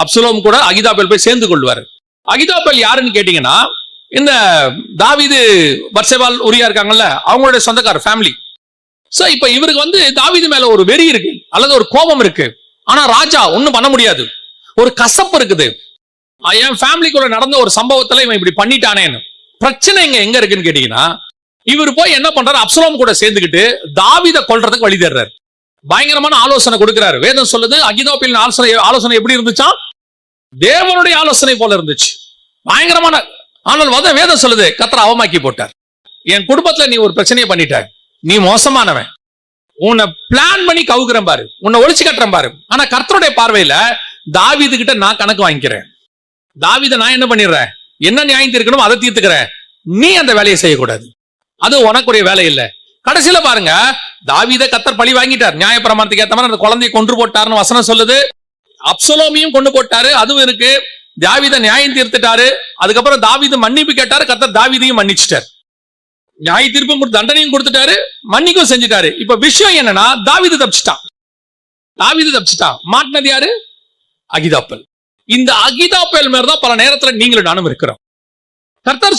Absalom கூட அகிதோப்பேல் போய் சேர்ந்து கொள்வார். அகிதோப்பேல் யாருன்னு கேட்டீங்கன்னா, இந்த தாவீது பத்சேபால் உரியா இருக்காங்கல்ல, அவங்களுடைய சொந்தக்கார ஃபேமிலி. சோ இப்ப இவருக்கு தாவீது மேல ஒரு வெறி இருக்கு அல்லது ஒரு கோபம் இருக்கு. ஆனா ராஜா ஒண்ணும் பண்ண முடியாது. ஒரு கசப்பு இருக்குது. என் ஃபேமிலிக்குள்ள நடந்த ஒரு சம்பவத்துல இவன் இப்படி பண்ணிட்டானேன்னு. பிரச்சனை எங்க இருக்குன்னு கேட்டீங்கன்னா, இவர் போய் என்ன பண்றாரு, அப்சலோம் கூட சேர்ந்துக்கிட்டு தாவீதை கொல்றதுக்கு வழி தேடுறாரு. பயங்கரமான ஆலோசனை கொடுக்கிறாரு. வேதம் சொல்லுது அகிதோப்பேலின் ஆலோசனை எப்படி இருந்துச்சா? தேவனுடைய ஆலோசனை போல இருந்துச்சு. பயங்கரமான. ஆனால் வேதம் சொல்லுது கர்த்தர் அவமாக்கி போட்டார். என் குடும்பத்துல நீ ஒரு பிரச்சனையை பண்ணிட்ட, நீ மோசமானவன், உன்னை பிளான் பண்ணி கவுக்குறேன் பாரு, உன்னை ஒழிச்சு கட்டுறேன் பாரு. ஆனா கர்த்தருடைய பார்வையில தாவீது கிட்ட நான் கணக்கு வாங்கிக்கிறேன். தாவீதை நான் என்ன பண்ணிடுறேன், என்ன நியாயம் தீர்க்கணும் அதை தீர்த்துக்கிறேன். நீ அந்த வேலையை செய்யக்கூடாது, அது உனக்குரிய வேலை இல்லை. கடைசியில பாருங்க, தாவீதை கர்த்தர் பழி வாங்கிட்டார். நியாயப்பிரமாணத்துக்கு ஏத்த மாதிரி அந்த குழந்தையை கொன்று போட்டாருன்னு வசனம் சொல்லுது. அப்சலோமையும் கொண்டு போட்டாரு, அதுவும் இருக்கு. தாவீதை நியாயம் தீர்த்துட்டாரு. அதுக்கப்புறம் தாவீது மன்னிப்பு கேட்டாரு, கர்த்தர் தாவீதையும் மன்னிச்சிட்டார். நியாய தீர்ப்பும் தண்டனையும் கொடுத்துட்டாரு, மன்னிக்கும் செஞ்சுட்டாரு. இப்ப விஷயம் என்னன்னா, தாவீது தப்பிச்சிட்டான். மாட்டினது யாரு? அகிதோப்பேல். இந்த அகிதோப்பேல் மேலதான் பல நேரத்துல நீங்களும் நானும் இருக்கிறோம். கர்த்தர்